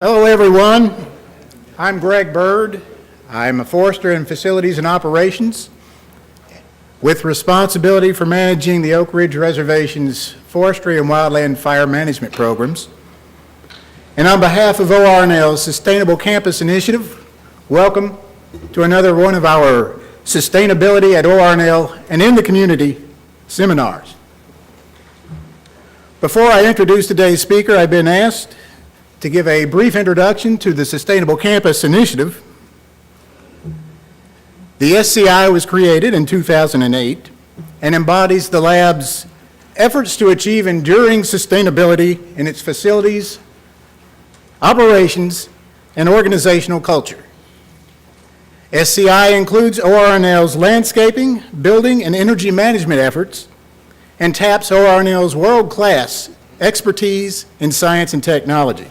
Hello everyone, I'm Greg Bird. I'm a forester in facilities and operations with responsibility for managing the Oak Ridge Reservation's forestry and wildland fire management programs. And on behalf of ORNL's Sustainable Campus Initiative, welcome to another one of our Sustainability at ORNL and in the Community seminars. Before I introduce today's speaker, I've been asked to give a brief introduction to the Sustainable Campus Initiative. The SCI was created in 2008 and embodies the lab's efforts to achieve enduring sustainability in its facilities, operations, and organizational culture. SCI includes ORNL's landscaping, building, and energy management efforts and taps ORNL's world-class expertise in science and technology.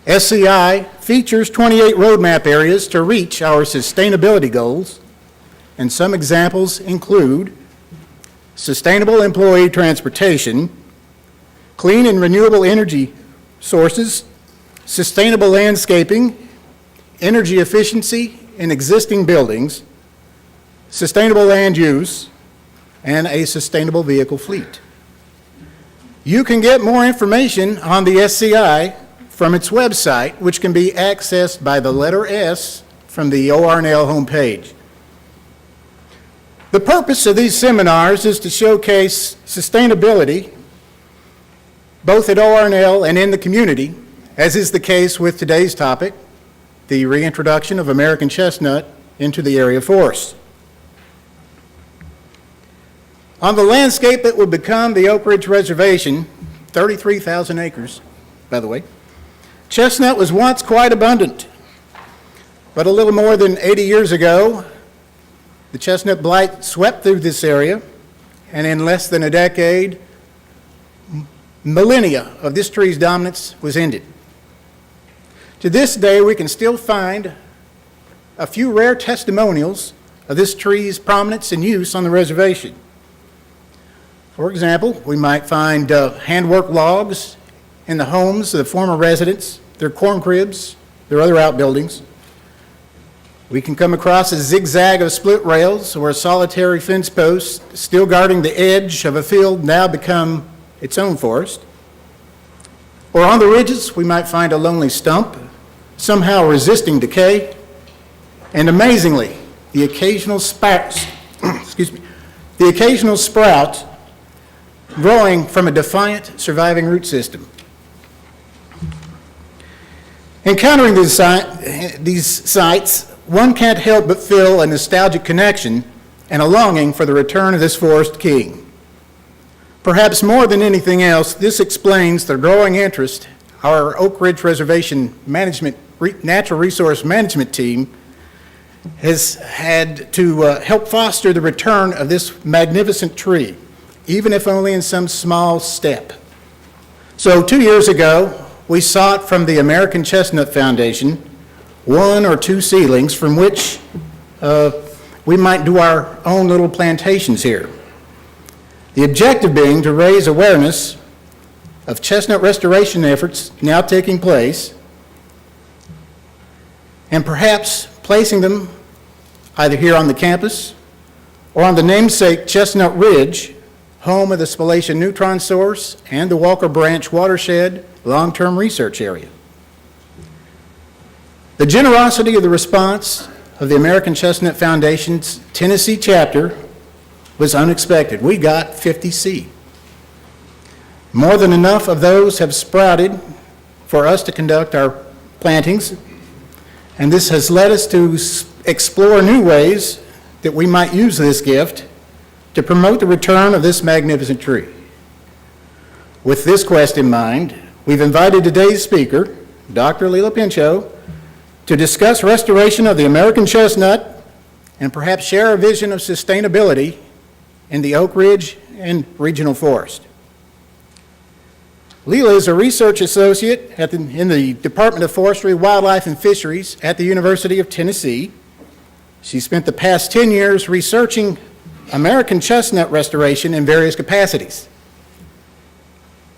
SCI features 28 roadmap areas to reach our sustainability goals, and some examples include sustainable employee transportation, clean and renewable energy sources, sustainable landscaping, energy efficiency in existing buildings, sustainable land use, and a sustainable vehicle fleet. You can get more information on the SCI from its website, which can be accessed by the letter S from the ORNL homepage. The purpose of these seminars is to showcase sustainability both at ORNL and in the community, as is the case with today's topic, the reintroduction of American chestnut into the area forests. On the landscape that would become the Oak Ridge Reservation, 33,000 acres, by the way, chestnut was once quite abundant, but a little more than 80 years ago, the chestnut blight swept through this area, and in less than a decade, millennia of this tree's dominance was ended. To this day, we can still find a few rare testimonials of this tree's prominence and use on the reservation. For example, we might find handwork logs in the homes of the former residents, their corn cribs, their other outbuildings. We can come across a zigzag of split rails or a solitary fence post still guarding the edge of a field now become its own forest. Or on the ridges, we might find a lonely stump, somehow resisting decay, and amazingly, the occasional sprout growing from a defiant surviving root system. Encountering these sites, one can't help but feel a nostalgic connection and a longing for the return of this forest king. Perhaps more than anything else, this explains the growing interest our Oak Ridge Reservation Natural Resource Management team has had to help foster the return of this magnificent tree, even if only in some small step. So 2 years ago, we sought from the American Chestnut Foundation 1 or 2 seedlings from which we might do our own little plantations here. The objective being to raise awareness of chestnut restoration efforts now taking place and perhaps placing them either here on the campus or on the namesake Chestnut Ridge, home of the Spallation Neutron Source and the Walker Branch Watershed long-term research area. The generosity of the response of the American Chestnut Foundation's Tennessee chapter was unexpected. We got 50 seed. More than enough of those have sprouted for us to conduct our plantings, and this has led us to explore new ways that we might use this gift to promote the return of this magnificent tree. With this quest in mind, we've invited today's speaker, Dr. Leela Pinchot, to discuss restoration of the American chestnut and perhaps share a vision of sustainability in the Oak Ridge and regional forest. Leela is a research associate in the Department of Forestry, Wildlife, and Fisheries at the University of Tennessee. She spent the past 10 years researching American chestnut restoration in various capacities.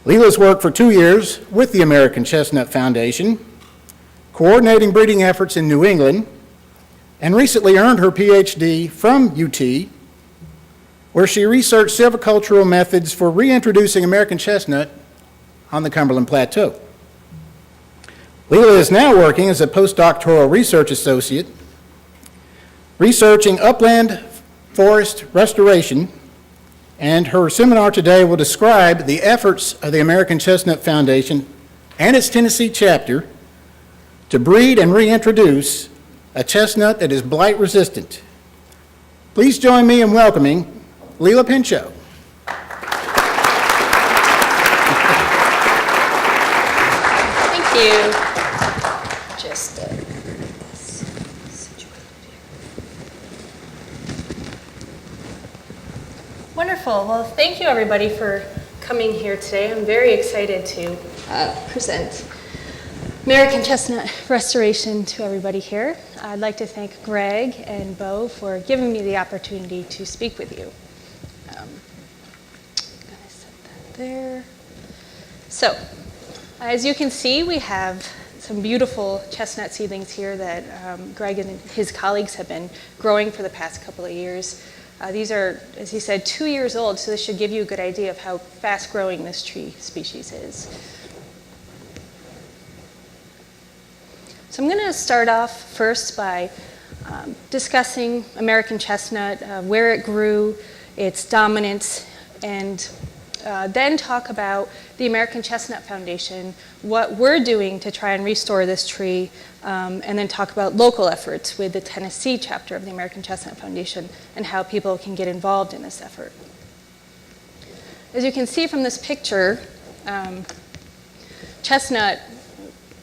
Leela's worked for 2 years with the American Chestnut Foundation, coordinating breeding efforts in New England, and recently earned her PhD from UT, where she researched silvicultural methods for reintroducing American chestnut on the Cumberland Plateau. Leela is now working as a postdoctoral research associate, researching upland forest restoration, and her seminar today will describe the efforts of the American Chestnut Foundation and its Tennessee chapter to breed and reintroduce a chestnut that is blight resistant. Please join me in welcoming Leela Pinchot. Thank you. Just wonderful. Well, thank you everybody for coming here today. I'm very excited to present American chestnut restoration to everybody here. I'd like to thank Greg and Bo for giving me the opportunity to speak with you. I'm gonna set that there. So, as you can see, we have some beautiful chestnut seedlings here that Greg and his colleagues have been growing for the past couple of years. These are, as he said, 2 years old, so this should give you a good idea of how fast growing this tree species is. So I'm going to start off first by discussing American chestnut, where it grew, its dominance, and then talk about the American Chestnut Foundation, what we're doing to try and restore this tree, and then talk about local efforts with the Tennessee chapter of the American Chestnut Foundation and how people can get involved in this effort. As you can see from this picture, chestnut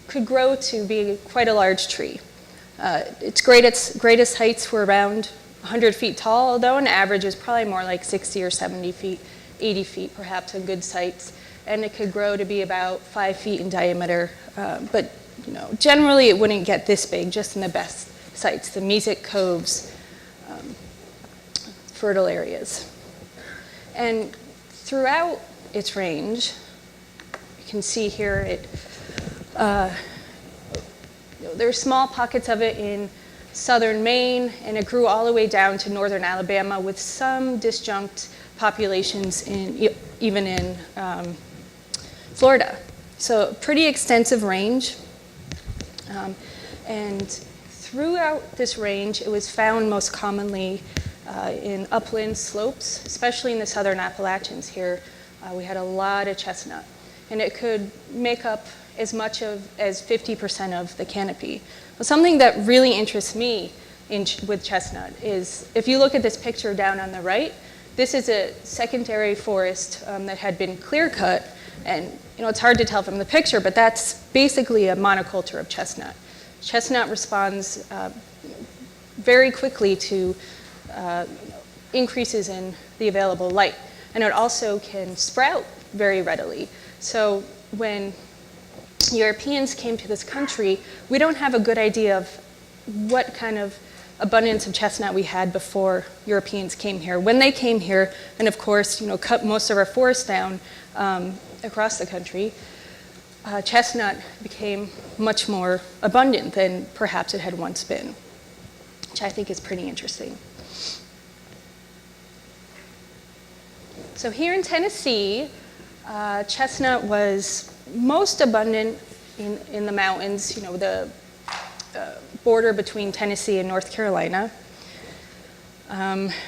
could grow to be quite a large tree. Its greatest heights were around 100 feet tall, although an average is probably more like 60 or 70 feet, 80 feet perhaps on good sites. And it could grow to be about 5 feet in diameter. But generally it wouldn't get this big, just in the best sites, the mesic coves, fertile areas. And throughout its range, you can see here there's small pockets of it in southern Maine, and it grew all the way down to northern Alabama with some disjunct populations even in Florida. So pretty extensive range. And throughout this range, it was found most commonly in upland slopes, especially in the southern Appalachians here. We had a lot of chestnut, and it could make up as much as 50% of the canopy. Well, something that really interests me with chestnut is, if you look at this picture down on the right, this is a secondary forest that had been clear cut, and it's hard to tell from the picture, but that's basically a monoculture of chestnut. Chestnut responds very quickly to increases in the available light, and it also can sprout very readily. So when Europeans came to this country, we don't have a good idea of what kind of abundance of chestnut we had before Europeans came here. When they came here, and of course, cut most of our forests down across the country, chestnut became much more abundant than perhaps it had once been, which I think is pretty interesting. So here in Tennessee, chestnut was most abundant in the mountains, the border between Tennessee and North Carolina.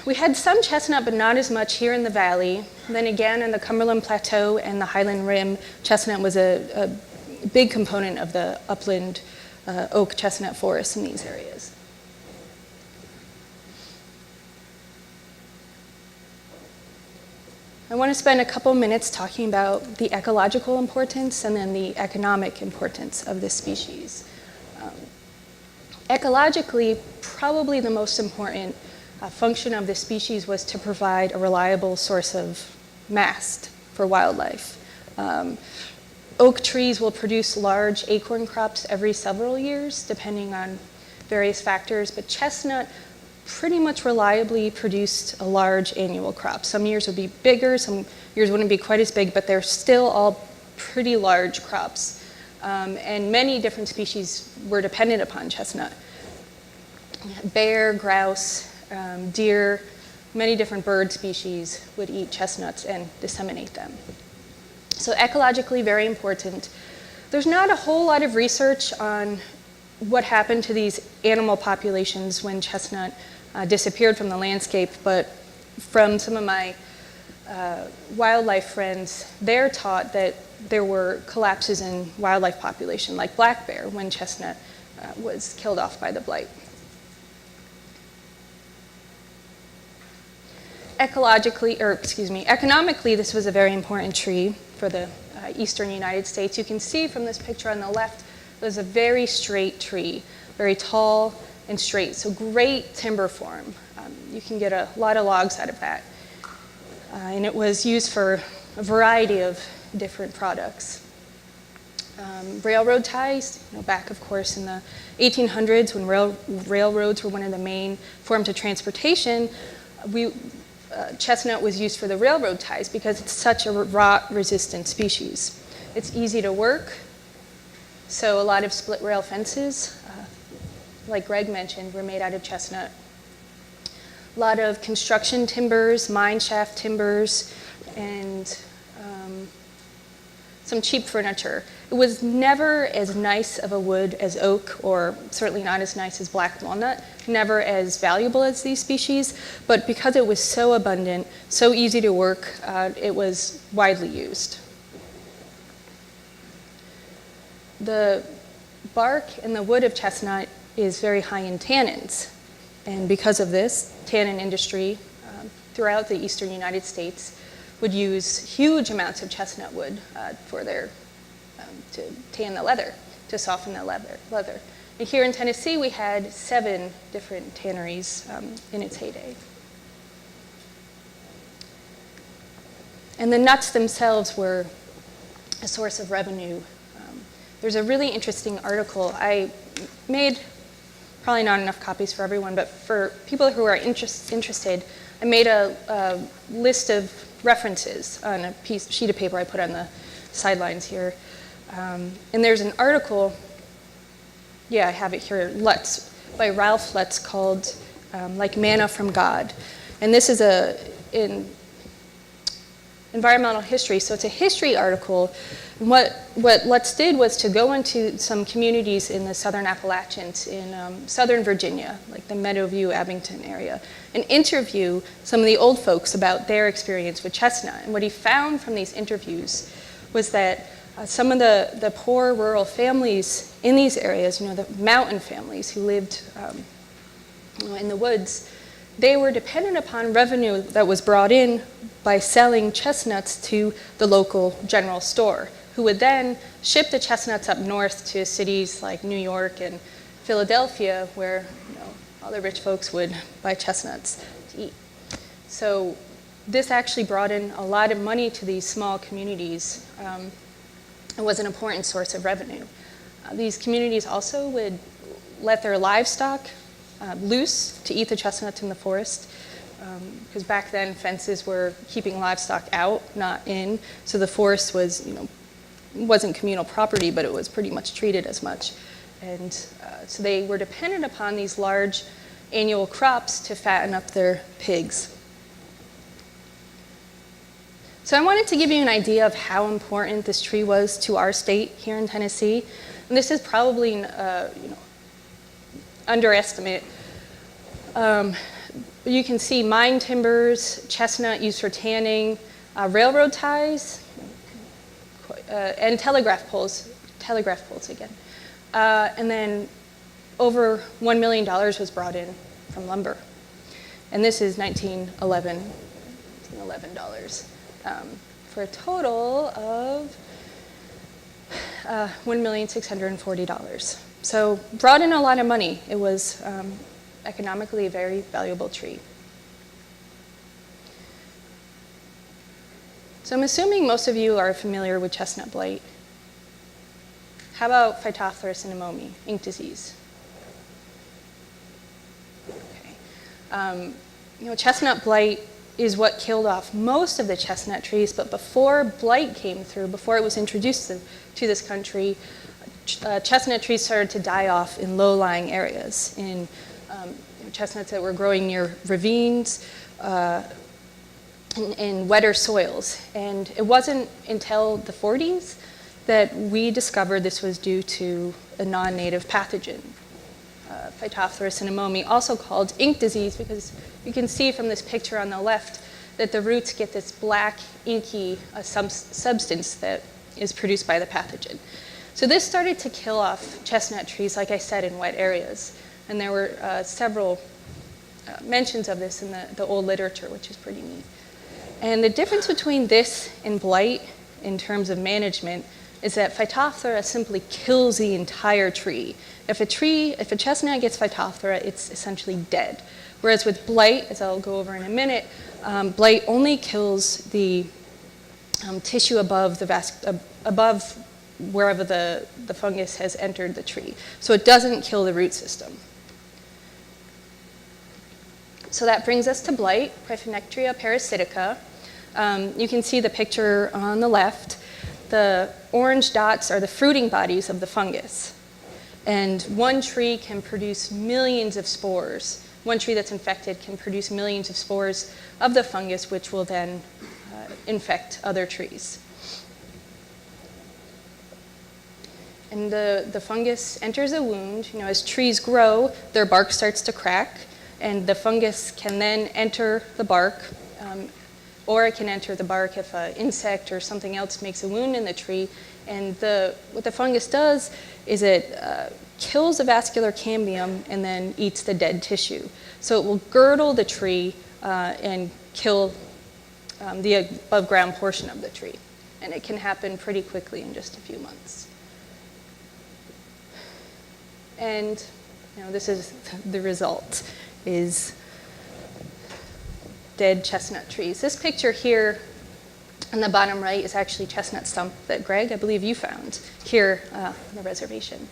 We had some chestnut, but not as much here in the valley. And then again, in the Cumberland Plateau and the Highland Rim, chestnut was a big component of the upland oak chestnut forests in these areas. I want to spend a couple minutes talking about the ecological importance and then the economic importance of this species. Ecologically, probably the most important function of this species was to provide a reliable source of mast for wildlife. Oak trees will produce large acorn crops every several years, depending on various factors, but chestnut pretty much reliably produced a large annual crop. Some years would be bigger, some years wouldn't be quite as big, but they're still all pretty large crops. And many different species were dependent upon chestnut. Bear, grouse, deer, many different bird species would eat chestnuts and disseminate them. So ecologically, very important. There's not a whole lot of research on what happened to these animal populations when chestnut disappeared from the landscape, but from some of my wildlife friends, they're taught that there were collapses in wildlife population, like black bear, when chestnut was killed off by the blight. Economically, this was a very important tree for the eastern United States. You can see from this picture on the left, it was a very straight tree, very tall and straight, so great timber form. You can get a lot of logs out of that. And it was used for a variety of different products. Railroad ties, back of course in the 1800s when railroads were one of the main forms of transportation, chestnut was used for the railroad ties because it's such a rot-resistant species. It's easy to work, so a lot of split rail fences, like Greg mentioned, were made out of chestnut. A lot of construction timbers, mine shaft timbers, and some cheap furniture. It was never as nice of a wood as oak, or certainly not as nice as black walnut, never as valuable as these species, but because it was so abundant, so easy to work, it was widely used. The bark and the wood of chestnut is very high in tannins, and because of this, tannin industry throughout the eastern United States would use huge amounts of chestnut wood for their to tan the leather, to soften the leather. And here in Tennessee, we had 7 different tanneries in its heyday. And the nuts themselves were a source of revenue. There's a really interesting article. I made probably not enough copies for everyone, but for people who are interested, I made a list of references on a sheet of paper I put on the sidelines here. And there's an article, I have it here, Lutz, by Ralph Lutz, called Like Manna from God. And this is in environmental history, so it's a history article. And what Lutz did was to go into some communities in the southern Appalachians, in southern Virginia, like the Meadowview, Abington area, and interview some of the old folks about their experience with chestnut. And what he found from these interviews was that some of the poor rural families in these areas, the mountain families who lived in the woods, they were dependent upon revenue that was brought in by selling chestnuts to the local general store, who would then ship the chestnuts up north to cities like New York and Philadelphia, where all the rich folks would buy chestnuts to eat. So this actually brought in a lot of money to these small communities. It was an important source of revenue. These communities also would let their livestock loose to eat the chestnuts in the forest, because back then fences were keeping livestock out, not in. So the forest was, wasn't communal property, but it was pretty much treated as much. And so they were dependent upon these large annual crops to fatten up their pigs. So I wanted to give you an idea of how important this tree was to our state here in Tennessee. And this is probably an underestimate. You can see mine timbers, chestnut used for tanning, railroad ties, and telegraph poles again. And then over $1 million was brought in from lumber. And this is $1911 for a total of $1,640,000. So brought in a lot of money. It was economically a very valuable tree. So I'm assuming most of you are familiar with chestnut blight. How about Phytophthora cinnamomi, ink disease? Okay. Chestnut blight is what killed off most of the chestnut trees, but before blight came through, before it was introduced to this country, chestnut trees started to die off in low-lying areas, in chestnuts that were growing near ravines, in wetter soils. And it wasn't until the 40s that we discovered this was due to a non-native pathogen, Phytophthora cinnamomi, also called ink disease, because you can see from this picture on the left that the roots get this black, inky substance that is produced by the pathogen. So this started to kill off chestnut trees, like I said, in wet areas. And there were several mentions of this in the old literature, which is pretty neat. And the difference between this and blight in terms of management is that Phytophthora simply kills the entire tree. If a chestnut gets Phytophthora, it's essentially dead. Whereas with blight, as I'll go over in a minute, blight only kills the tissue above above wherever the fungus has entered the tree. So it doesn't kill the root system. So that brings us to blight, Cryphonectria parasitica. You can see the picture on the left. The orange dots are the fruiting bodies of the fungus. And one tree can produce millions of spores. One tree that's infected can produce millions of spores of the fungus, which will then infect other trees. And the fungus enters a wound. As trees grow, their bark starts to crack, and the fungus can then enter the bark, or it can enter the bark if an insect or something else makes a wound in the tree. And what the fungus does is it kills the vascular cambium and then eats the dead tissue. So it will girdle the tree and kill the above ground portion of the tree. And it can happen pretty quickly in just a few months. And this is the result, is dead chestnut trees. This picture here on the bottom right is actually chestnut stump that Greg, I believe you found here on the reservation.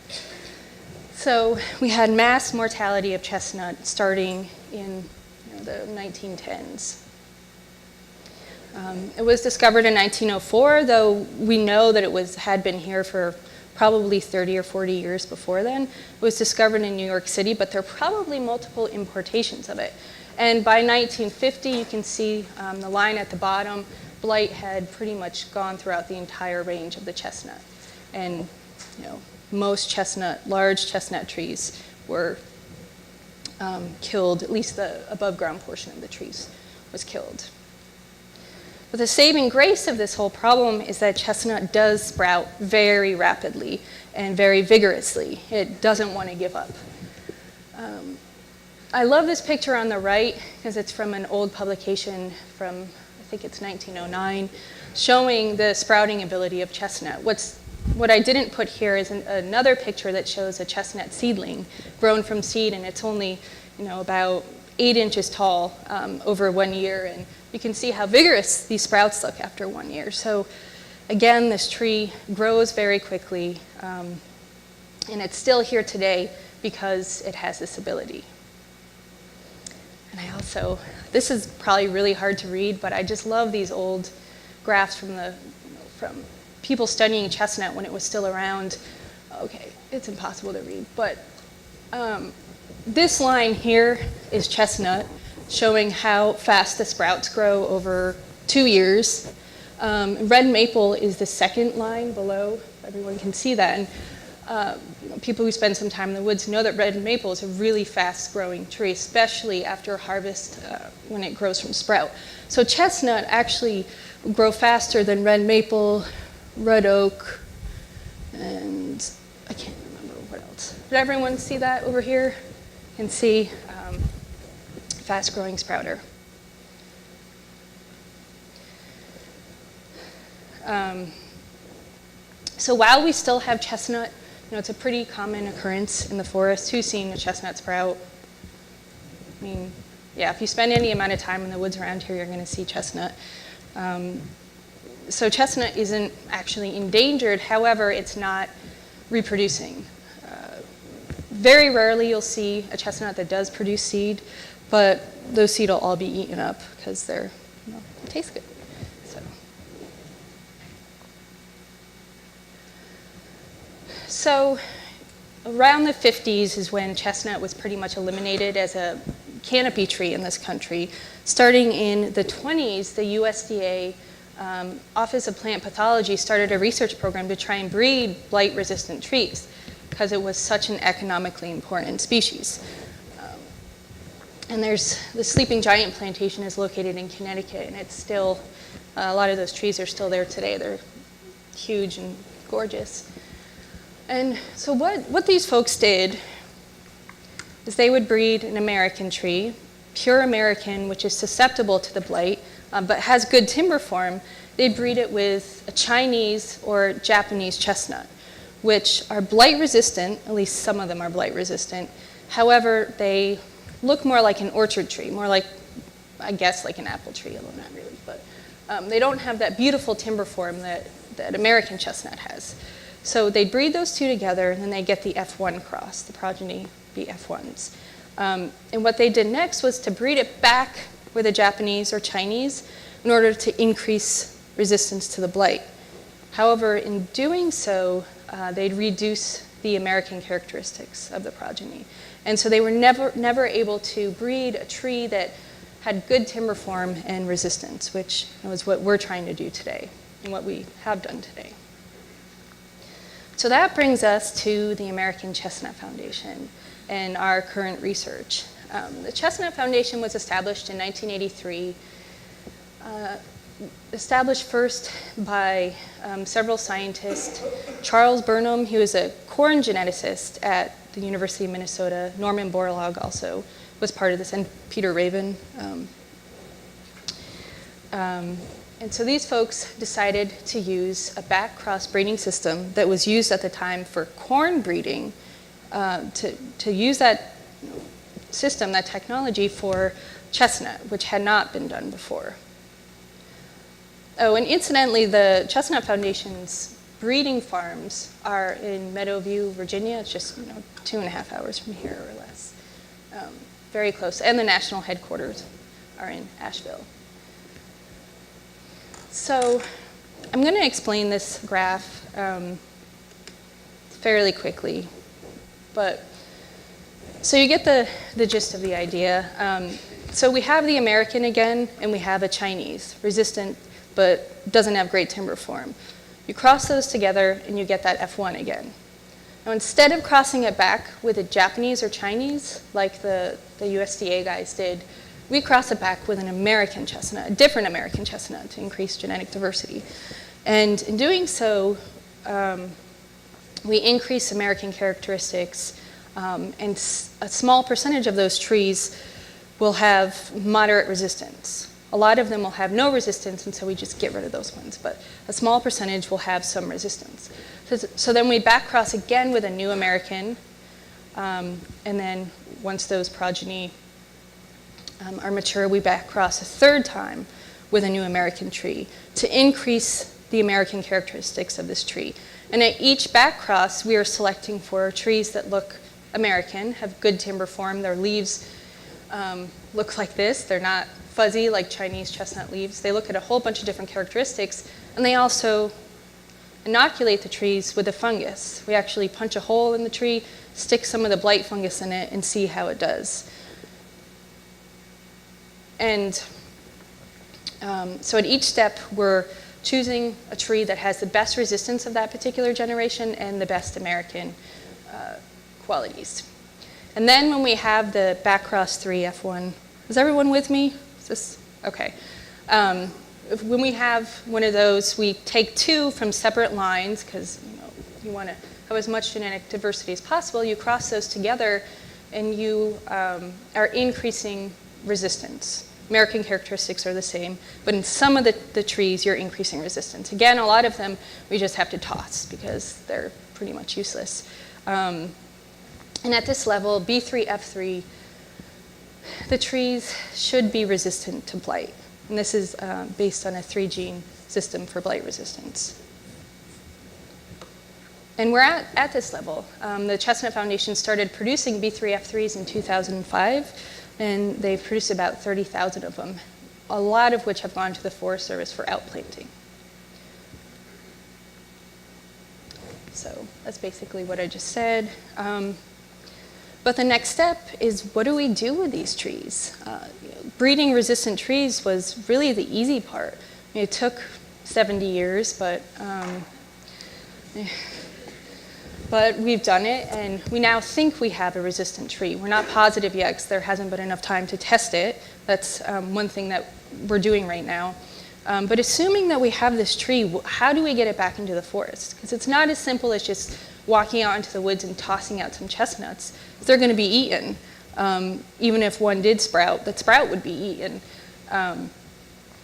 So we had mass mortality of chestnut starting in the 1910s. It was discovered in 1904, though we know that it had been here for probably 30 or 40 years before then. It was discovered in New York City, but there are probably multiple importations of it. And by 1950, you can see the line at the bottom, blight had pretty much gone throughout the entire range of the chestnut. And most large chestnut trees were killed, at least the above ground portion of the trees was killed. But the saving grace of this whole problem is that chestnut does sprout very rapidly and very vigorously. It doesn't want to give up. I love this picture on the right because it's from an old publication from, I think it's 1909, showing the sprouting ability of chestnut. What I didn't put here is another picture that shows a chestnut seedling grown from seed, and it's only about 8 inches tall over 1 year. And you can see how vigorous these sprouts look after 1 year. So again, this tree grows very quickly, and it's still here today because it has this ability. And this is probably really hard to read, but I just love these old graphs from people studying chestnut when it was still around. Okay, it's impossible to read, but this line here is chestnut, showing how fast the sprouts grow over 2 years. Red maple is the second line below. Everyone can see that. And people who spend some time in the woods know that red maple is a really fast-growing tree, especially after harvest when it grows from sprout. So chestnut actually grow faster than red maple, red oak, and I can't remember what else. Did everyone see that over here? You can see fast-growing sprouter. So while we still have chestnut, it's a pretty common occurrence in the forest. Who's seen a chestnut sprout? I mean, yeah, if you spend any amount of time in the woods around here, you're going to see chestnut. So chestnut isn't actually endangered. However, it's not reproducing. Very rarely you'll see a chestnut that does produce seed, but those seed will all be eaten up because they're, taste good. So around the 50s is when chestnut was pretty much eliminated as a canopy tree in this country. Starting in the 20s, the USDA Office of Plant Pathology started a research program to try and breed blight-resistant trees because it was such an economically important species. And there's the Sleeping Giant plantation is located in Connecticut, and it's still, a lot of those trees are still there today. They're huge and gorgeous. And so what these folks did is they would breed an American tree, pure American, which is susceptible to the blight, but has good timber form. They'd breed it with a Chinese or Japanese chestnut, which are blight resistant, at least some of them are blight resistant. However, they look more like an orchard tree, more like, I guess, like an apple tree, although not really. But they don't have that beautiful timber form that American chestnut has. So they breed those two together, and then they get the F1 cross, the progeny be F1s. And what they did next was to breed it back with a Japanese or Chinese in order to increase resistance to the blight. However, in doing so, they'd reduce the American characteristics of the progeny. And so they were never able to breed a tree that had good timber form and resistance, which is what we're trying to do today and what we have done today. So that brings us to the American Chestnut Foundation and our current research. The Chestnut Foundation was established in 1983, established first by several scientists. Charles Burnham, he was a corn geneticist at the University of Minnesota. Norman Borlaug also was part of this, and Peter Raven. And so these folks decided to use a backcross breeding system that was used at the time for corn breeding, to use that system, that technology for chestnut, which had not been done before. Oh, and incidentally, the Chestnut Foundation's breeding farms are in Meadowview, Virginia. It's just 2.5 hours from here or less. Very close. And the national headquarters are in Asheville. So I'm going to explain this graph fairly quickly. But so you get the gist of the idea. So we have the American again, and we have a Chinese, resistant, but doesn't have great timber form. You cross those together, and you get that F1 again. Now, instead of crossing it back with a Japanese or Chinese, like the USDA guys did, we cross it back with an American chestnut, a different American chestnut, to increase genetic diversity. And in doing so, we increase American characteristics, and a small percentage of those trees will have moderate resistance. A lot of them will have no resistance, and so we just get rid of those ones. But a small percentage will have some resistance. So then we backcross again with a new American, and then once those progeny are mature, we backcross a third time with a new American tree to increase the American characteristics of this tree. And at each backcross, we are selecting for trees that look American, have good timber form. Their leaves look like this. They're not fuzzy like Chinese chestnut leaves. They look at a whole bunch of different characteristics, and they also inoculate the trees with a fungus. We actually punch a hole in the tree, stick some of the blight fungus in it, and see how it does. And so at each step, we're choosing a tree that has the best resistance of that particular generation and the best American qualities. And then when we have the backcross 3 F1, is everyone with me? Is this okay? When we have one of those, we take 2 from separate lines because you want to have as much genetic diversity as possible. You cross those together, and you are increasing resistance. American characteristics are the same, but in some of the trees, you're increasing resistance. Again, a lot of them we just have to toss because they're pretty much useless. And at this level, B3, F3, the trees should be resistant to blight. And this is based on a 3-gene system for blight resistance. And we're at this level. The Chestnut Foundation started producing B3, F3s in 2005. and they've produced about 30,000 of them, a lot of which have gone to the Forest Service for outplanting. So that's basically what I just said. But the next step is, what do we do with these trees? Breeding resistant trees was really the easy part. It took 70 years, but we've done it, and we now think we have a resistant tree. We're not positive yet because there hasn't been enough time to test it. That's one thing that we're doing right now. But assuming that we have this tree, how do we get it back into the forest? Because it's not as simple as just walking out into the woods and tossing out some chestnuts. They're going to be eaten. Even if one did sprout, that sprout would be eaten.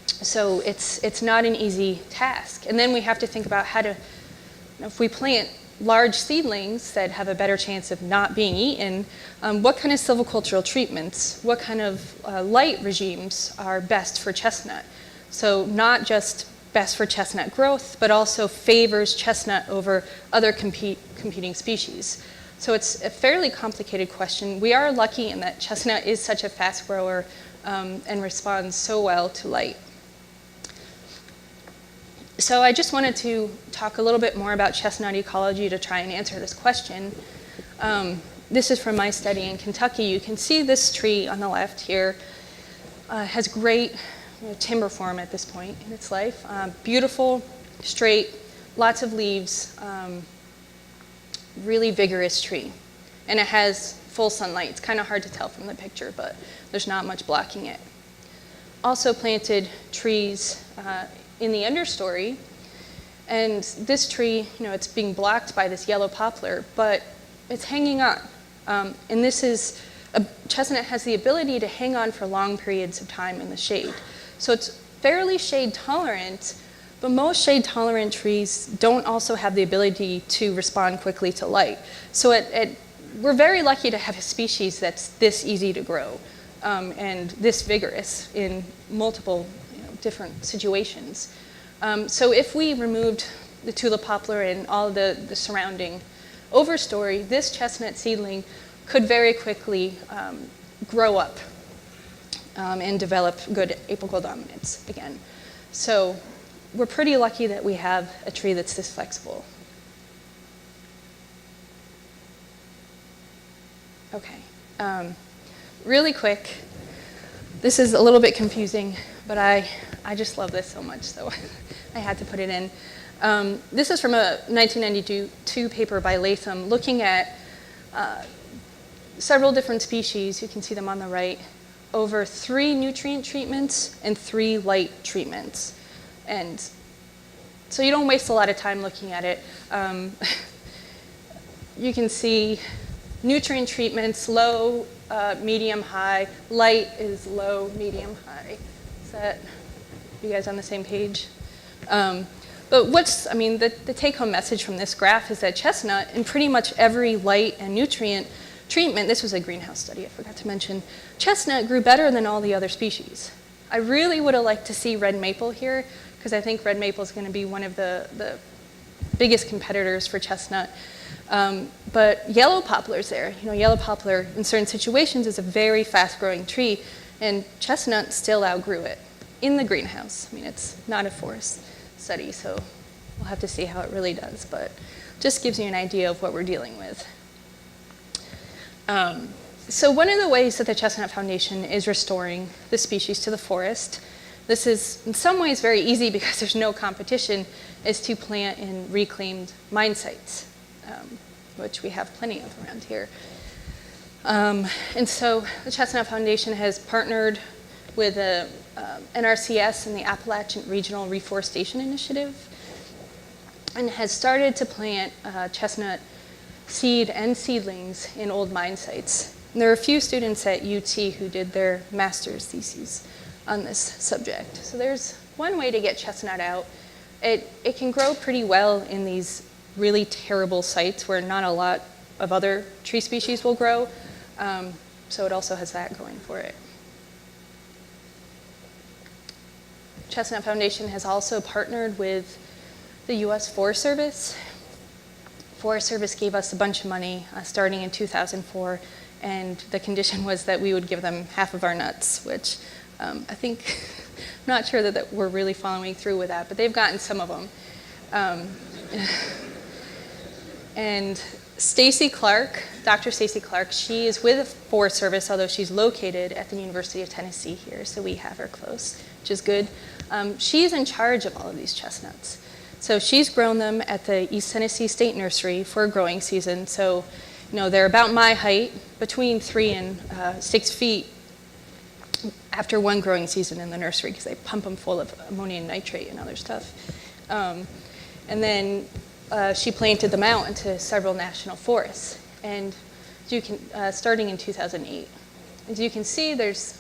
So it's not an easy task. And then we have to think about how to, if we plant large seedlings that have a better chance of not being eaten, what kind of silvicultural treatments, what kind of light regimes are best for chestnut? So not just best for chestnut growth, but also favors chestnut over other competing species. So it's a fairly complicated question. We are lucky in that chestnut is such a fast grower and responds so well to light. So I just wanted to talk a little bit more about chestnut ecology to try and answer this question. This is from my study in Kentucky. You can see this tree on the left here has great timber form at this point in its life. Beautiful, straight, lots of leaves, really vigorous tree. And it has full sunlight. It's kind of hard to tell from the picture, but there's not much blocking it. Also planted trees in the understory, and this tree, it's being blocked by this yellow poplar, but it's hanging on. And this is, chestnut has the ability to hang on for long periods of time in the shade. So it's fairly shade tolerant, but most shade tolerant trees don't also have the ability to respond quickly to light. So we're very lucky to have a species that's this easy to grow and this vigorous in multiple different situations. So if we removed the tulip poplar and all the surrounding overstory, this chestnut seedling could very quickly grow up and develop good apical dominance again. So we're pretty lucky that we have a tree that's this flexible. Okay, really quick, this is a little bit confusing, but I just love this so much, so I had to put it in. This is from a 1992 paper by Latham looking at several different species, you can see them on the right, over 3 nutrient treatments and 3 light treatments. And so you don't waste a lot of time looking at it. You can see nutrient treatments, low, medium, high. Light is low, medium, high. Is that, you guys on the same page? But the take-home message from this graph is that chestnut, in pretty much every light and nutrient treatment, this was a greenhouse study, I forgot to mention, chestnut grew better than all the other species. I really would have liked to see red maple here, because I think red maple is going to be one of the biggest competitors for chestnut. But yellow poplar's there. Yellow poplar in certain situations is a very fast-growing tree, and chestnut still outgrew it in the greenhouse. It's not a forest study, so we'll have to see how it really does, but just gives you an idea of what we're dealing with. So one of the ways that the Chestnut Foundation is restoring the species to the forest, this is in some ways very easy because there's no competition, is to plant in reclaimed mine sites, which we have plenty of around here. And so the Chestnut Foundation has partnered with NRCS and the Appalachian Regional Reforestation Initiative and has started to plant chestnut seed and seedlings in old mine sites. And there are a few students at UT who did their master's theses on this subject. So there's one way to get chestnut out. It can grow pretty well in these really terrible sites where not a lot of other tree species will grow. So it also has that going for it. Chestnut Foundation has also partnered with the U.S. Forest Service. Forest Service gave us a bunch of money starting in 2004 And the condition was that we would give them half of our nuts, which I think, I'm not sure that we're really following through with that, but they've gotten some of them. And Stacy Clark, Dr. Stacy Clark, she is with the Forest Service, although she's located at the University of Tennessee here, so we have her close, which is good. She's in charge of all of these chestnuts. So she's grown them at the East Tennessee State Nursery for a growing season. So, they're about my height, between 3 and 6 feet after one growing season in the nursery, because they pump them full of ammonium nitrate and other stuff. And then she planted them out into several national forests, and you can, starting in 2008. As you can see, there's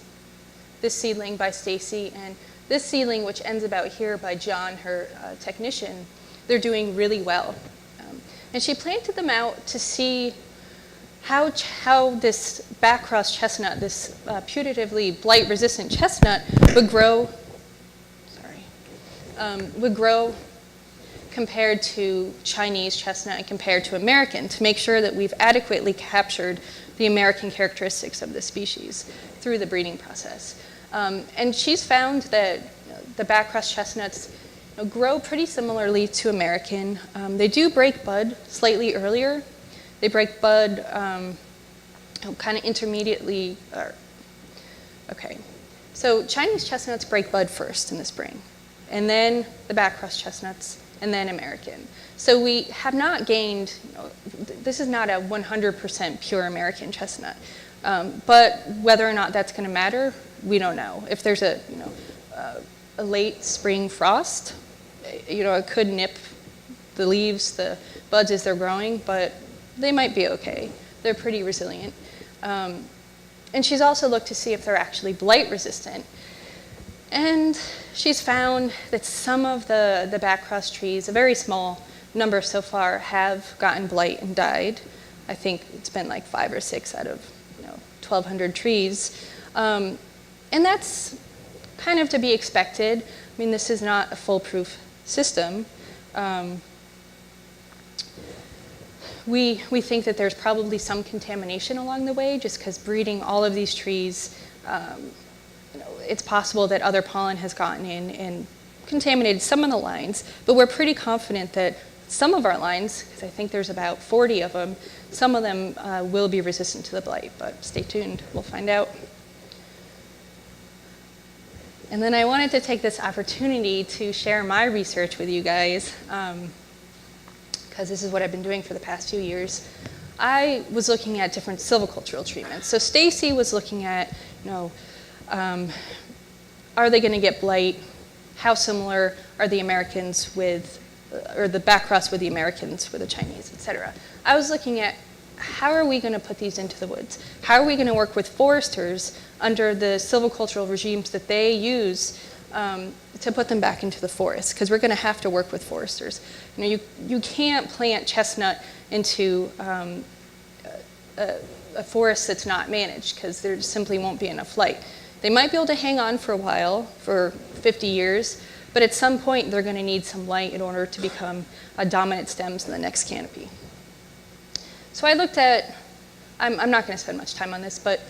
this seedling by Stacy, and this seedling, which ends about here by John, her technician. They're doing really well. And she planted them out to see how this Backcross chestnut, this putatively blight-resistant chestnut, would grow compared to Chinese chestnut and compared to American, to make sure that we've adequately captured the American characteristics of the species through the breeding process. And she's found that the Backcross chestnuts grow pretty similarly to American. They do break bud slightly earlier. They break bud kind of intermediately. Okay, so Chinese chestnuts break bud first in the spring, and then the Backcross chestnuts, and then American. So we have not gained, this is not a 100% pure American chestnut, but whether or not that's going to matter, we don't know. If there's a late spring frost, it could nip the leaves, the buds as they're growing, but they might be okay. They're pretty resilient. And she's also looked to see if they're actually blight resistant. And she's found that some of the Backcross trees, a very small number so far, have gotten blight and died. I think it's been like 5 or 6 out of 1,200 trees. And that's kind of to be expected. I mean, this is not a foolproof system. We think that there's probably some contamination along the way, just because breeding all of these trees, it's possible that other pollen has gotten in and contaminated some of the lines, but we're pretty confident that some of our lines, because I think there's about 40 of them, some of them will be resistant to the blight, but stay tuned, we'll find out. And then I wanted to take this opportunity to share my research with you guys, because this is what I've been doing for the past few years. I was looking at different silvicultural treatments. So Stacy was looking at, are they going to get blight? How similar are the Americans with, or the Backcross with the Americans with the Chinese, et cetera. I was looking at how are we going to put these into the woods? How are we going to work with foresters under the silvicultural regimes that they use to put them back into the forest? Because we're going to have to work with foresters. You can't plant chestnut into a forest that's not managed, because there simply won't be enough light. They might be able to hang on for a while, for 50 years, but at some point they're going to need some light in order to become dominant stems in the next canopy. So I looked at, I'm not going to spend much time on this, but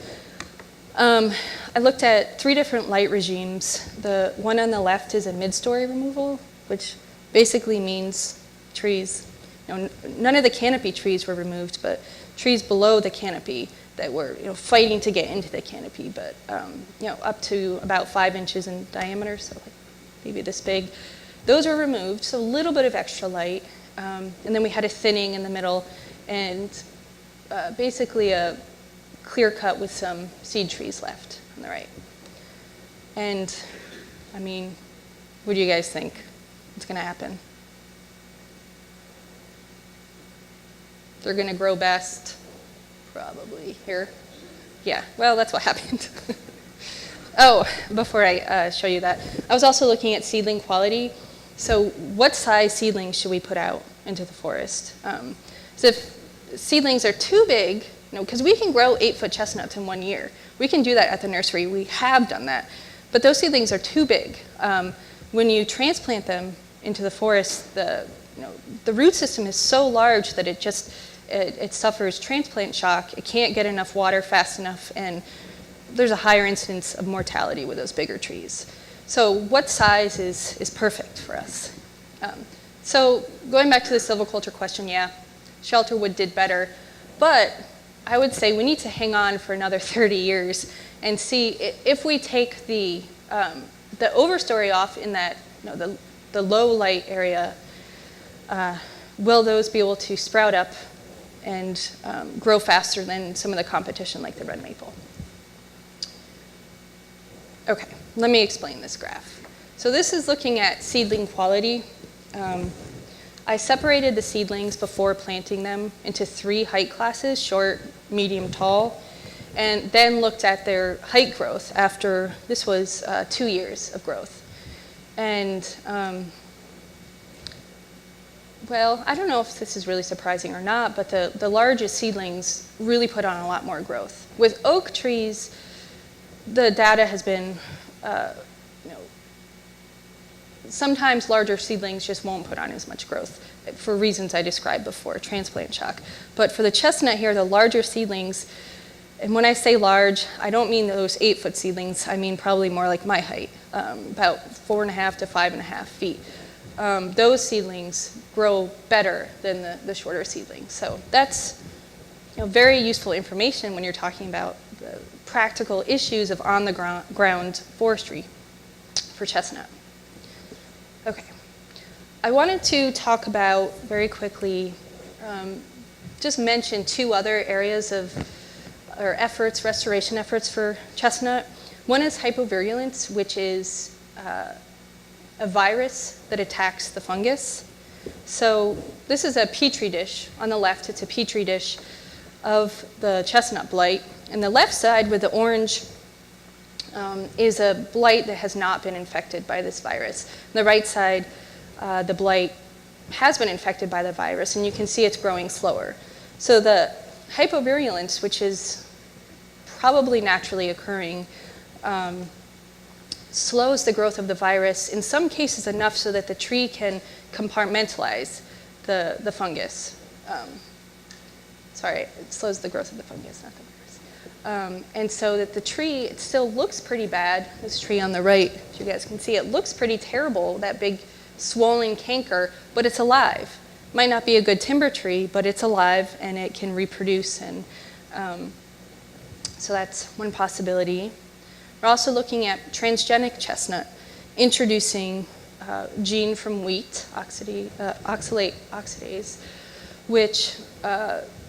I looked at 3 different light regimes. The one on the left is a mid-story removal, which basically means trees. None of the canopy trees were removed, but trees below the canopy that were fighting to get into the canopy, but up to about 5 inches in diameter, so like maybe this big. Those were removed, so a little bit of extra light. And then we had a thinning in the middle, and basically a clear cut with some seed trees left on the right. And I mean, what do you guys think is going to happen? They're going to grow best probably here. Yeah, well, that's what happened. Oh, before I show you that, I was also looking at seedling quality. So what size seedlings should we put out into the forest? So if seedlings are too big, because we can grow 8-foot chestnuts in 1 year. We can do that at the nursery. We have done that. But those seedlings are too big. When you transplant them into the forest, the root system is so large that it just it suffers transplant shock, it can't get enough water fast enough, and there's a higher incidence of mortality with those bigger trees. So what size is perfect for us? So going back to the silviculture question, yeah, shelter wood did better, but I would say we need to hang on for another 30 years and see if we take the overstory off in that, the low light area, will those be able to sprout up and grow faster than some of the competition like the red maple? Okay, let me explain this graph. So this is looking at seedling quality. I separated the seedlings before planting them into 3 height classes, short, medium, tall, and then looked at their height growth after, this was 2 years of growth. And well, I don't know if this is really surprising or not, but the largest seedlings really put on a lot more growth. With oak trees, the data has been, sometimes larger seedlings just won't put on as much growth for reasons I described before, transplant shock. But for the chestnut here, the larger seedlings, and when I say large, I don't mean those 8-foot seedlings, I mean probably more like my height, about 4.5 to 5.5 feet. Those seedlings grow better than the shorter seedlings. So that's very useful information when you're talking about the practical issues of on-the-ground forestry for chestnut. Okay, I wanted to talk about very quickly, just mention 2 other areas of or efforts, restoration efforts for chestnut. One is hypovirulence, which is a virus that attacks the fungus. So this is a petri dish. On the left, it's a petri dish of the chestnut blight. And the left side with the orange is a blight that has not been infected by this virus. On the right side, the blight has been infected by the virus, and you can see it's growing slower. So the hypovirulence, which is probably naturally occurring, slows the growth of the virus, in some cases enough so that the tree can compartmentalize the fungus. Sorry, it slows the growth of the fungus, not the virus. And so that the tree, it still looks pretty bad. This tree on the right, as you guys can see, it looks pretty terrible, that big swollen canker, but it's alive. Might not be a good timber tree, but it's alive and it can reproduce, and so that's one possibility. We're also looking at transgenic chestnut, introducing gene from wheat, oxalate-oxidase, which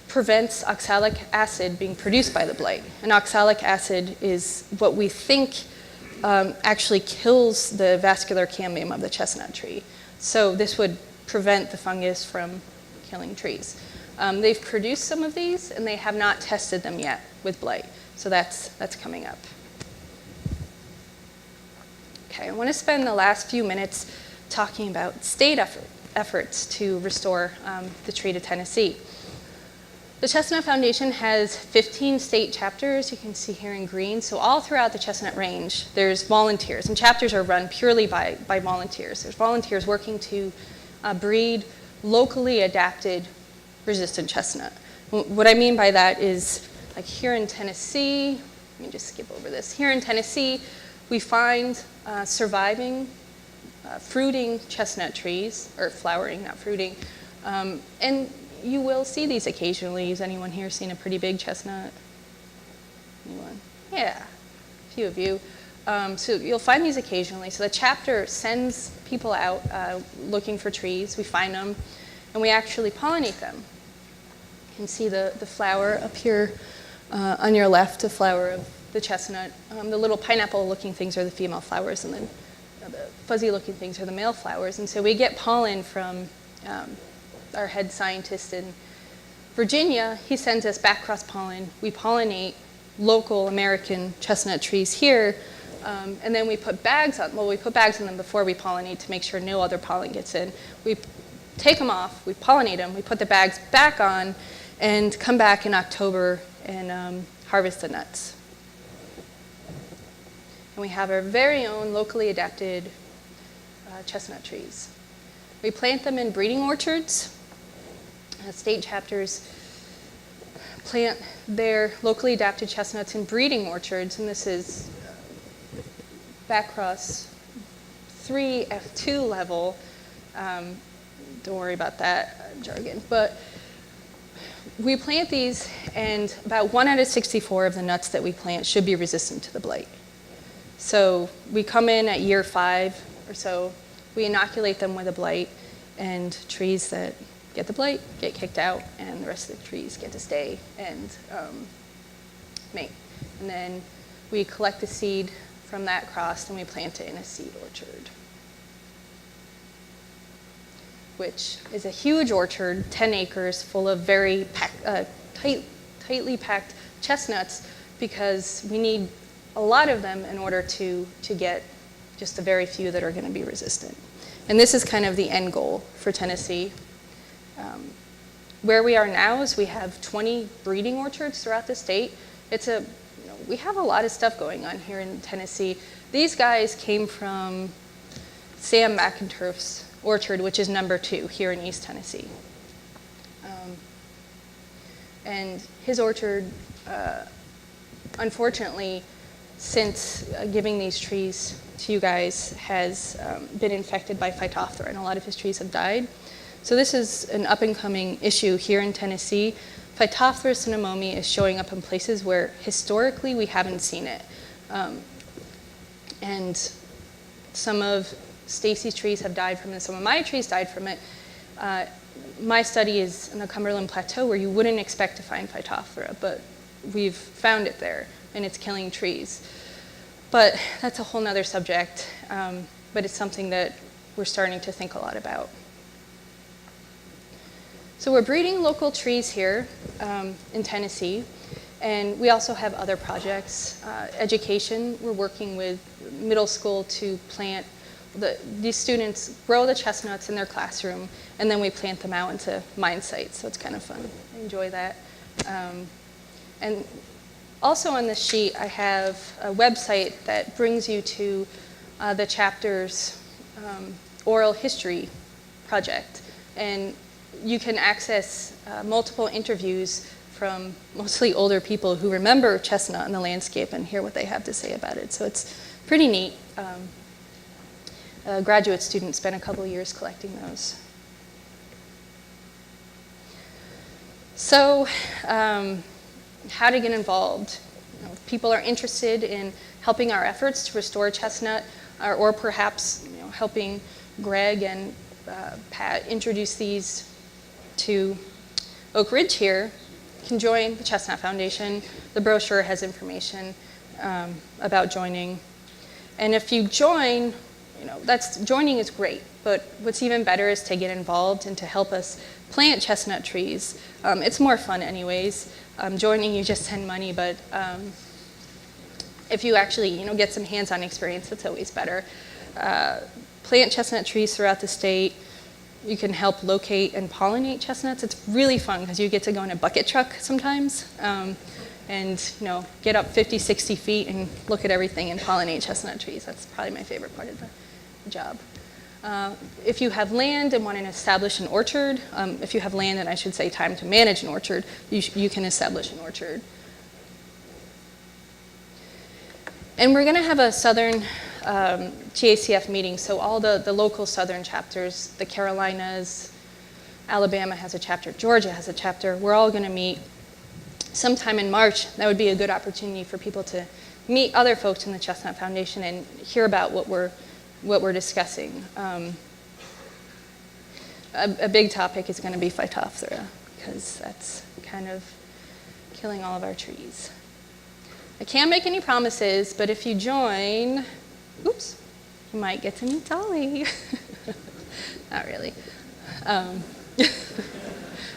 prevents oxalic acid being produced by the blight. And oxalic acid is what we think actually kills the vascular cambium of the chestnut tree. So this would prevent the fungus from killing trees. They've produced some of these, and they have not tested them yet with blight. So that's coming up. Okay, I want to spend the last few minutes talking about state efforts to restore the tree to Tennessee. The Chestnut Foundation has 15 state chapters, you can see here in green. So all throughout the chestnut range, there's volunteers, and chapters are run purely by volunteers. There's volunteers working to breed locally adapted resistant chestnut. What I mean by that is, like here in Tennessee, let me just skip over this. Here in Tennessee, we find surviving fruiting chestnut trees, or flowering, not fruiting, and you will see these occasionally. Has anyone here seen a pretty big chestnut? Anyone? Yeah, a few of you. So you'll find these occasionally. So the chapter sends people out looking for trees. We find them, and we actually pollinate them. You can see the flower up here on your left, the flower of the chestnut. The little pineapple-looking things are the female flowers, and then the fuzzy-looking things are the male flowers. And so we get pollen from our head scientist in Virginia. He sends us Backcross pollen. We pollinate local American chestnut trees here, and then we put bags on. Well, we put bags on them before we pollinate to make sure no other pollen gets in. We take them off, we pollinate them, we put the bags back on, and come back in October and harvest the nuts. And we have our very own locally adapted chestnut trees. We plant them in breeding orchards. State chapters plant their locally adapted chestnuts in breeding orchards, and this is Backcross 3 F2 level. Don't worry about that jargon, but we plant these, and about 1 out of 64 of the nuts that we plant should be resistant to the blight. So we come in at year 5 or so, we inoculate them with a blight, and trees that get the blight get kicked out, and the rest of the trees get to stay and mate. And then we collect the seed from that cross and we plant it in a seed orchard, which is a huge orchard, 10 acres, full of very tightly packed chestnuts, because we need a lot of them in order to get just the very few that are going to be resistant. And this is kind of the end goal for Tennessee. Where we are now is we have 20 breeding orchards throughout the state. We have a lot of stuff going on here in Tennessee. These guys came from Sam McInturf's orchard, which is number 2 here in East Tennessee. And his orchard, unfortunately, since giving these trees to you guys, has been infected by Phytophthora, and a lot of his trees have died. So this is an up-and-coming issue here in Tennessee. Phytophthora cinnamomi is showing up in places where historically we haven't seen it. And some of Stacy's trees have died from it, some of my trees died from it. My study is in the Cumberland Plateau, where you wouldn't expect to find Phytophthora, but we've found it there, and it's killing trees. But that's a whole nother subject, but it's something that we're starting to think a lot about. So we're breeding local trees here in Tennessee, and we also have other projects. Education, we're working with middle school to plant, these students grow the chestnuts in their classroom, and then we plant them out into mine sites, so it's kind of fun. I enjoy that. And also on this sheet, I have a website that brings you to the chapter's oral history project. And you can access multiple interviews from mostly older people who remember chestnut in the landscape and hear what they have to say about it. So it's pretty neat. A graduate student spent a couple of years collecting those. So how to get involved. If people are interested in helping our efforts to restore chestnut, or perhaps helping Greg and Pat introduce these to Oak Ridge here, can join the Chestnut Foundation. The brochure has information about joining. And if you join, joining is great, but what's even better is to get involved and to help us plant chestnut trees. It's more fun anyways. Joining, you just send money, but if you actually get some hands-on experience, that's always better. Plant chestnut trees throughout the state. You can help locate and pollinate chestnuts. It's really fun because you get to go in a bucket truck sometimes and get up 50, 60 feet and look at everything and pollinate chestnut trees. That's probably my favorite part of the job. If you have land and want to establish an orchard, if you have land and I should say time to manage an orchard, you can establish an orchard. And we're going to have a Southern TACF meeting, so all the local Southern chapters, the Carolinas, Alabama has a chapter, Georgia has a chapter. We're all going to meet sometime in March. That would be a good opportunity for people to meet other folks in the Chestnut Foundation and hear about what we're discussing. A big topic is going to be Phytophthora, because that's kind of killing all of our trees. I can't make any promises, but if you join, oops, you might get to meet Dolly. Not really.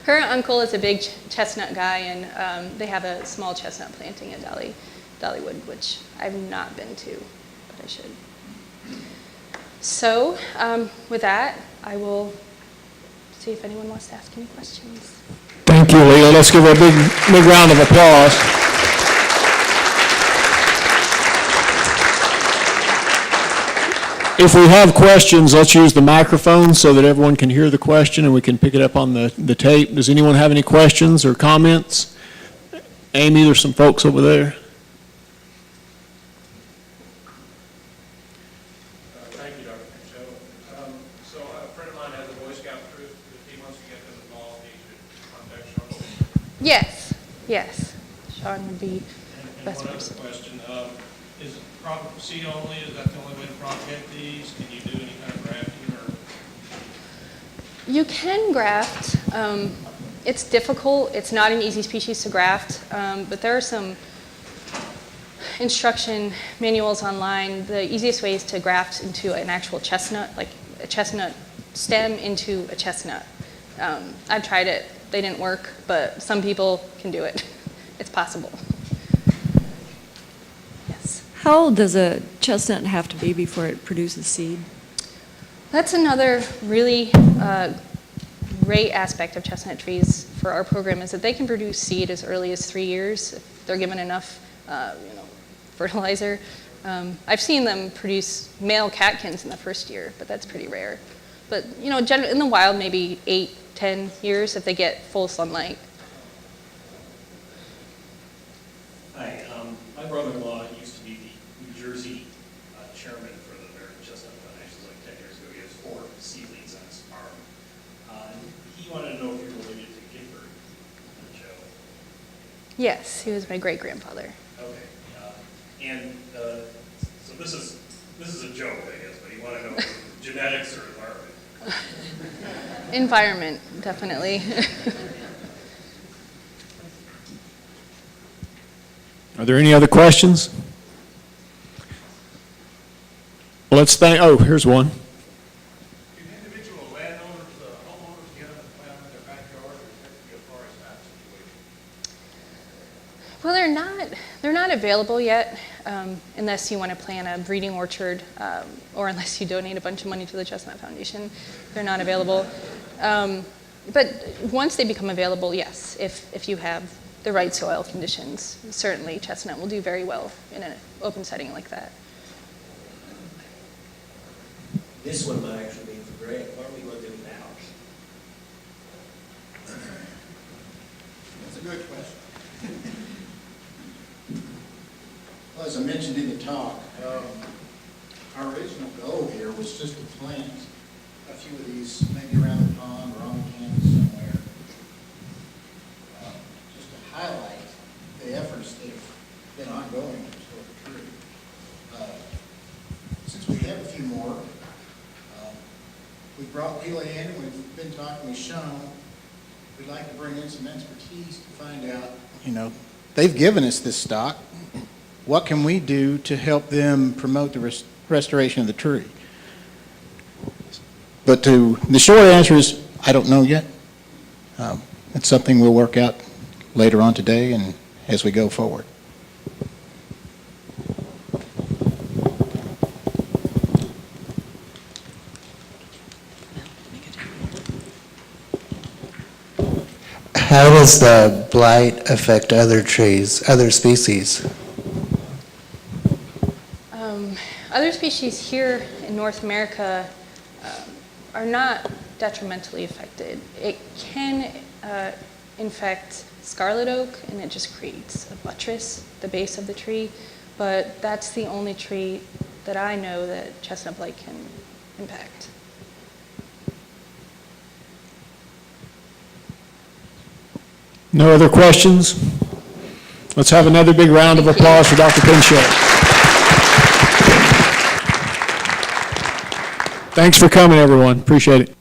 Her uncle is a big chestnut guy, and they have a small chestnut planting at Dollywood, which I've not been to, but I should. So with that, I will see if anyone wants to ask any questions. Thank you, Leah. Let's give her a big round of applause. If we have questions, let's use the microphone so that everyone can hear the question and we can pick it up on the tape. Does anyone have any questions or comments? Amy, there's some folks over there. Thank you, Dr. Pinchot. So a friend of mine has a Boy Scout troop. If he wants to get them involved, he should contact Sean. Yes, yes. Sean would be And best one other person. question, is seed only, is that the only way to propagate these? Can you do any kind of grafting or? You can graft. It's difficult. It's not an easy species to graft, but there are some instruction manuals online. The easiest way is to graft into an actual chestnut, like a chestnut stem into a chestnut. I've tried it. They didn't work, but some people can do it. It's possible. Yes. How old does a chestnut have to be before it produces seed? That's another really great aspect of chestnut trees for our program is that they can produce seed as early as 3 years if they're given enough fertilizer. I've seen them produce male catkins in the first year, but that's pretty rare. But in the wild, maybe 8, 10 years if they get full sunlight. Hi, my brother-in-law used to be the New Jersey chairman for the American Chestnut Foundation, like 10 years ago. He has 4 seedlings on his farm. He wanted to know if you're related to Gifford, Joe. Yes, he was my great-grandfather. Okay, and so this is a joke, I guess, but you want to know genetics or environment? Environment, definitely. Are there any other questions? Well, let's thank, oh, here's one. Do individual landowners, homeowners get them and plant them in their backyard, or is that to be a forest type situation? Well, they're not available yet, unless you want to plant a breeding orchard, or unless you donate a bunch of money to the Chestnut Foundation. They're not available. But once they become available, yes, if you have the right soil conditions, certainly chestnut will do very well in an open setting like that. This one might actually be for Greg. What are we going to do now? That's a good question. Well, as I mentioned in the talk, our original goal here was just to plant a few of these, maybe around the pond or on the campus somewhere, just to highlight the efforts that have been ongoing to restore the tree. Since we have a few more, we brought Leland in, and we've been talking with Sean. We'd like to bring in some expertise to find out, they've given us this stock. What can we do to help them promote the restoration of the tree? But the short answer is, I don't know yet. It's something we'll work out later on today and as we go forward. How does the blight affect other trees, other species? Other species here in North America are not detrimentally affected. It can infect scarlet oak, and it just creates a buttress, the base of the tree, but that's the only tree that I know that chestnut blight can impact. No other questions? Let's have another big round of applause for Dr. Pinchot. Thanks for coming, everyone. Appreciate it.